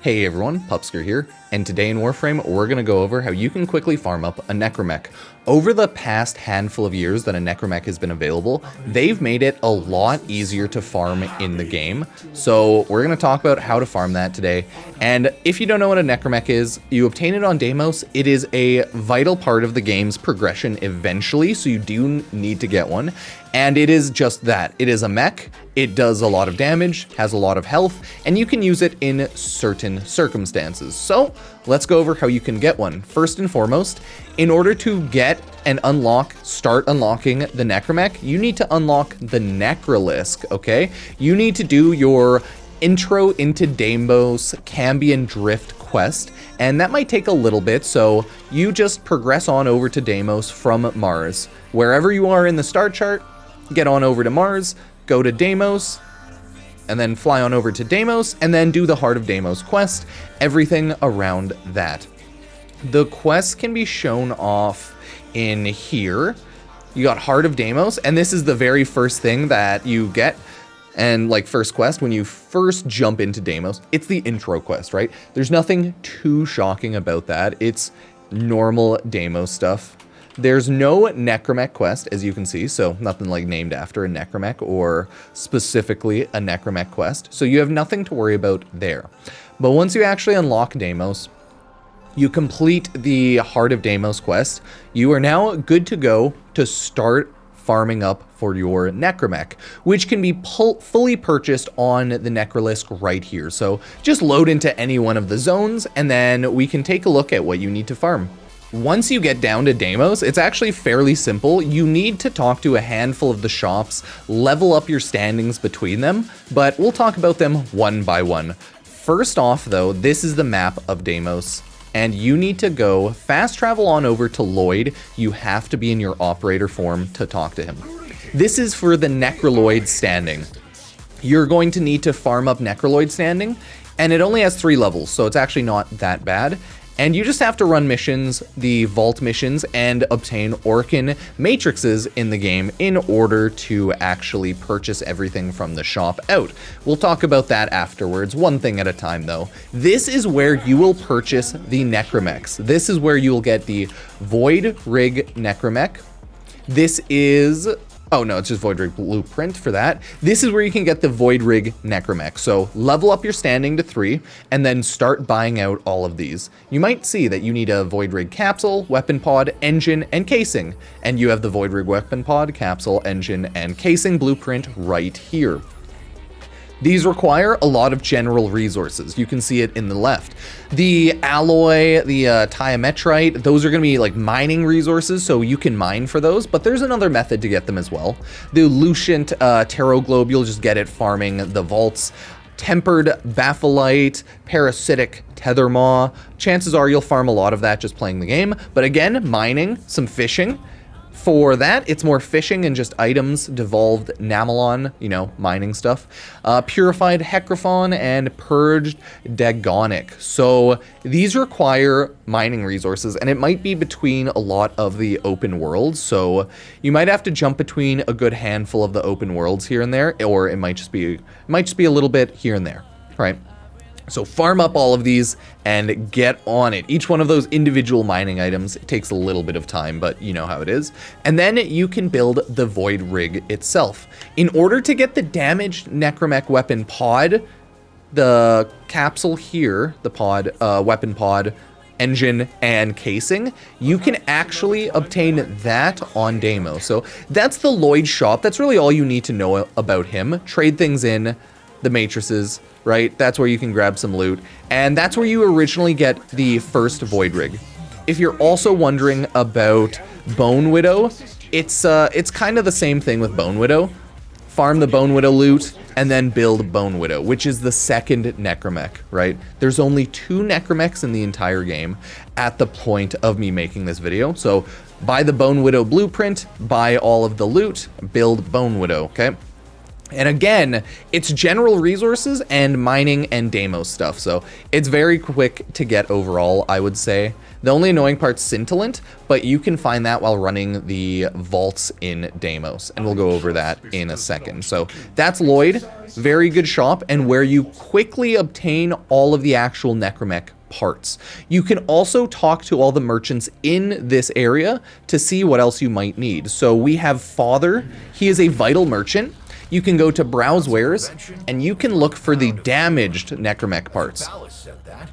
Hey everyone, Pupsker here, and today in Warframe, we're going to go over how you can quickly farm up a Necramech. Over the past handful of years that a Necramech has been available, they've made it a lot easier to farm in the game. So we're going to talk about how to farm that today. And if you don't know what a Necramech is, you obtain it on Deimos. It is a vital part of the game's progression eventually, so you do need to get one. And it is just that. It is a mech, it does a lot of damage, has a lot of health, and you can use it in certain circumstances. So let's go over how you can get one. First and foremost, in order to get and start unlocking the Necramech, you need to unlock the Necralisk, okay? You need to do your intro into Deimos Cambion Drift quest, and that might take a little bit, so you just progress on over to Deimos from Mars. Wherever you are in the star chart, get on over to Mars, go to Deimos, and then fly on over to Deimos, and then do the Heart of Deimos quest, everything around that. The quests can be shown off in here. You got Heart of Deimos, and this is the very first thing that you get. And like first quest, when you first jump into Deimos, it's the intro quest, right? There's nothing too shocking about that. It's normal Deimos stuff. There's no Necramech quest, as you can see, so nothing like named after a Necramech or specifically a Necramech quest, so you have nothing to worry about there. But once you actually unlock Deimos, you complete the Heart of Deimos quest, you are now good to go to start farming up for your Necramech, which can be fully purchased on the Necralisk right here. So just load into any one of the zones, and then we can take a look at what you need to farm. Once you get down to Deimos, it's actually fairly simple. You need to talk to a handful of the shops, level up your standings between them, but we'll talk about them one by one. First off though, this is the map of Deimos, and you need to go fast travel on over to Lloyd. You have to be in your operator form to talk to him. This is for the Necraloid standing. You're going to need to farm up Necraloid standing, and it only has 3 levels, so it's actually not that bad. And you just have to run missions, the vault missions, and obtain Orkin matrices in the game in order to actually purchase everything from the shop out. We'll talk about that afterwards, one thing at a time though. This is where you will purchase the Necramechs. This is where you will get the Void Rig Necramech. This is... oh no, it's just Void Rig Blueprint for that. This is where you can get the Void Rig Necramech. So level up your standing to 3 and then start buying out all of these. You might see that you need a Void Rig Capsule, Weapon Pod, Engine, and Casing. And you have the Void Rig Weapon Pod, Capsule, Engine, and Casing Blueprint right here. These require a lot of general resources. You can see it in the left. The alloy, the Tiametrite, those are going to be like mining resources, so you can mine for those, but there's another method to get them as well. The Lucient Tarot Globe, you'll just get it farming the vaults. Tempered Bapholite, Parasitic Tether Maw. Chances are you'll farm a lot of that just playing the game, but again, mining, some fishing. For that, it's more fishing and just items, devolved Namelon, you know, mining stuff. Purified Hecrophon and Purged Dagonic. So these require mining resources, and it might be between a lot of the open worlds. So you might have to jump between a good handful of the open worlds here and there, or it might just be a little bit here and there, right? So farm up all of these and get on it. Each one of those individual mining items, it takes a little bit of time, but you know how it is. And then you can build the Void Rig itself. In order to get the damaged Necramech Weapon Pod, the capsule here, the pod, Weapon Pod, Engine, and Casing, you can actually obtain that on Deimos. So that's the Lloyd shop. That's really all you need to know about him. Trade things in, the matrices, right? That's where you can grab some loot, and that's where you originally get the first Void Rig. If you're also wondering about Bone Widow, it's kind of the same thing with Bone Widow. Farm the Bone Widow loot, and then build Bone Widow, which is the second Necramech, right? There's only 2 Necramechs in the entire game at the point of me making this video, so buy the Bone Widow blueprint, buy all of the loot, build Bone Widow, okay? And again, it's general resources and mining and Deimos stuff, so it's very quick to get overall, I would say. The only annoying part's Scintillant, but you can find that while running the vaults in Deimos, and we'll go over that in a second. So that's Lloyd, very good shop, and where you quickly obtain all of the actual Necramech parts. You can also talk to all the merchants in this area to see what else you might need. So we have Father, he is a vital merchant. You can go to Browse Wares, and you can look for the damaged Necramech parts.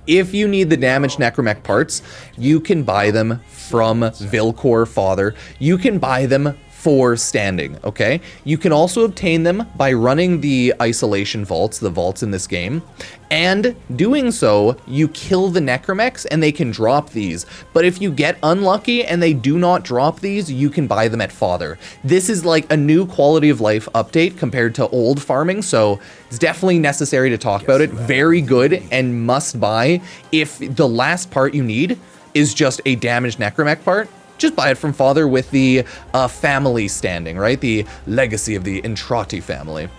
If you need the damaged Necramech parts, you can buy them from Vilcor Father. You can buy them for standing, okay? You can also obtain them by running the isolation vaults, the vaults in this game, and doing so, you kill the Necramechs and they can drop these. But if you get unlucky and they do not drop these, you can buy them at Father. This is like a new quality of life update compared to old farming, so it's definitely necessary to talk about it. Very good and must buy. If the last part you need is just a damaged Necramech part, just buy it from Father with the family standing, right? The legacy of the Entrati family.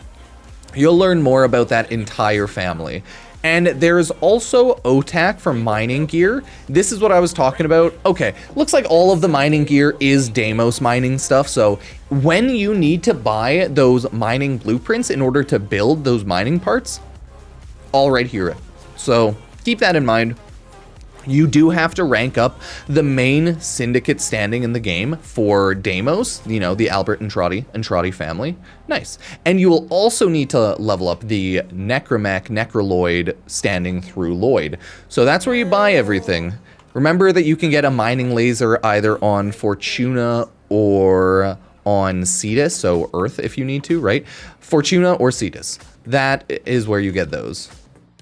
You'll learn more about that entire family. And there's also OTAC for mining gear. This is what I was talking about. Okay, looks like all of the mining gear is Deimos mining stuff. So when you need to buy those mining blueprints in order to build those mining parts, all right here. So keep that in mind. You do have to rank up the main syndicate standing in the game for Deimos, you know, the Albert Entrati family. Nice. And you will also need to level up the Necramech, Necroloid standing through Lloyd. So that's where you buy everything. Remember that you can get a mining laser either on Fortuna or on Cetus, so Earth if you need to, right? Fortuna or Cetus. That is where you get those.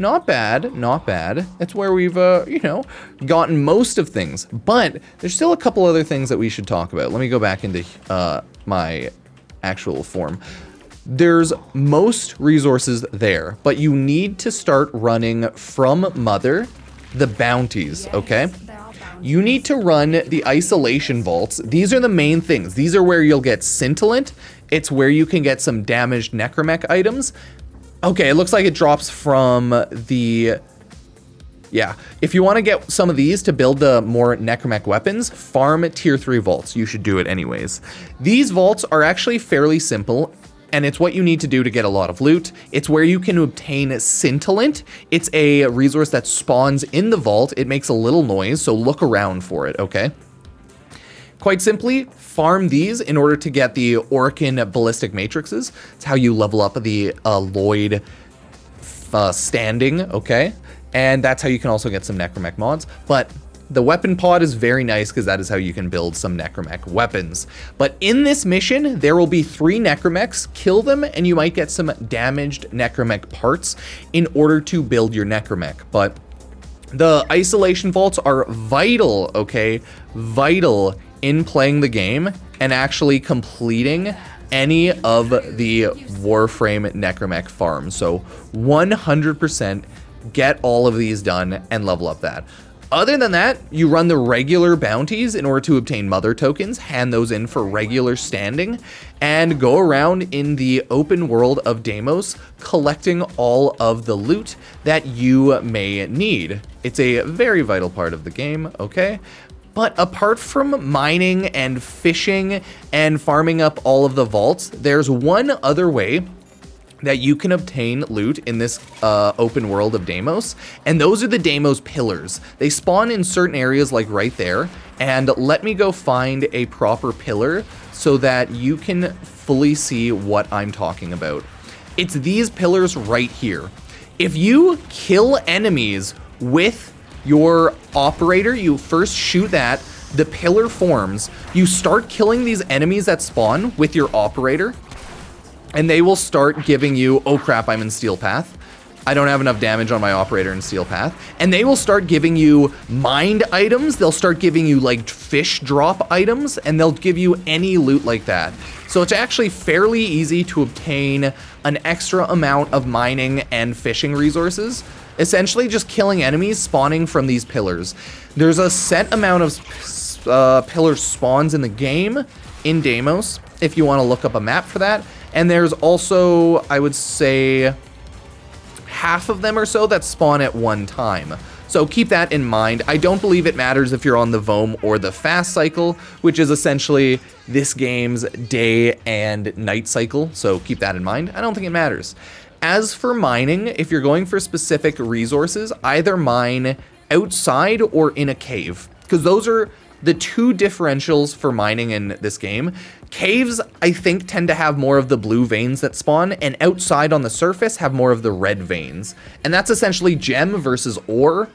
Not bad, not bad. That's where we've, you know, gotten most of things. But there's still a couple other things that we should talk about. Let me go back into my actual form. There's most resources there, but you need to start running from Mother the bounties, okay? You need to run the isolation vaults. These are the main things. These are where you'll get Scintillant. It's where you can get some damaged Necramech items. Okay, it looks like it drops from the... Yeah, if you want to get some of these to build the more Necramech weapons, farm tier 3 vaults. You should do it anyways. These vaults are actually fairly simple, and it's what you need to do to get a lot of loot. It's where you can obtain Scintillant. It's a resource that spawns in the vault. It makes a little noise, so look around for it, okay? Quite simply, farm these in order to get the Orkin ballistic matrices. It's how you level up the Lloyd standing, okay? And that's how you can also get some Necramech mods. But the weapon pod is very nice because that is how you can build some Necramech weapons. But in this mission, there will be 3 Necramechs. Kill them and you might get some damaged Necramech parts in order to build your Necramech. But the isolation vaults are vital, okay? Vital in playing the game and actually completing any of the Warframe Necramech farms. So 100% get all of these done and level up that. Other than that, you run the regular bounties in order to obtain mother tokens, hand those in for regular standing, and go around in the open world of Deimos collecting all of the loot that you may need. It's a very vital part of the game, okay? But apart from mining and fishing and farming up all of the vaults, there's one other way that you can obtain loot in this open world of Deimos, and those are the Deimos pillars. They spawn in certain areas like right there, and let me go find a proper pillar so that you can fully see what I'm talking about. It's these pillars right here. If you kill enemies with your operator, you first shoot that, the pillar forms, you start killing these enemies that spawn with your operator, and they will start giving you, oh crap, I'm in Steel Path. I don't have enough damage on my operator in Steel Path. And they will start giving you mined items. They'll start giving you like fish drop items, and they'll give you any loot like that. So it's actually fairly easy to obtain an extra amount of mining and fishing resources. Essentially just killing enemies spawning from these pillars. There's a set amount of pillar spawns in the game in Deimos, if you want to look up a map for that. And there's also, I would say, half of them or so that spawn at one time. So keep that in mind. I don't believe it matters if you're on the VOM or the fast cycle, which is essentially this game's day and night cycle. So keep that in mind. I don't think it matters. As for mining, if you're going for specific resources, either mine outside or in a cave, because those are the two differentials for mining in this game. Caves, I think, tend to have more of the blue veins that spawn, and outside on the surface have more of the red veins. And that's essentially gem versus ore.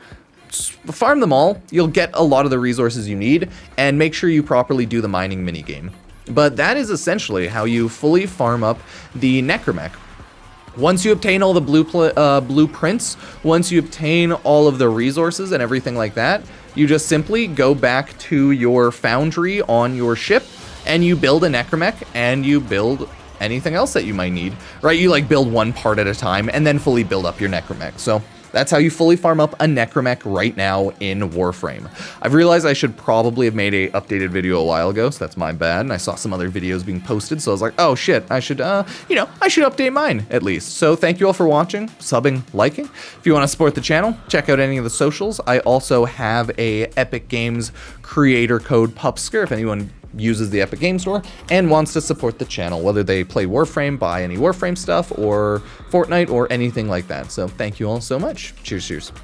Farm them all, you'll get a lot of the resources you need, and make sure you properly do the mining minigame. But that is essentially how you fully farm up the Necramech. Once you obtain all the blueprints, once you obtain all of the resources and everything like that, you just simply go back to your foundry on your ship, and you build a Necramech, and you build anything else that you might need, right? You like build one part at a time, and then fully build up your Necramech. So that's how you fully farm up a Necramech right now in Warframe. I've realized I should probably have made a updated video a while ago, so that's my bad. And I saw some other videos being posted, so I was like, oh shit, I should, you know, I should update mine at least. So thank you all for watching, subbing, liking. If you want to support the channel, check out any of the socials. I also have a Epic Games creator code Pupsker if anyone uses the Epic Games Store and wants to support the channel, whether they play Warframe, buy any Warframe stuff, or Fortnite, or anything like that. So thank you all so much. Cheers, cheers.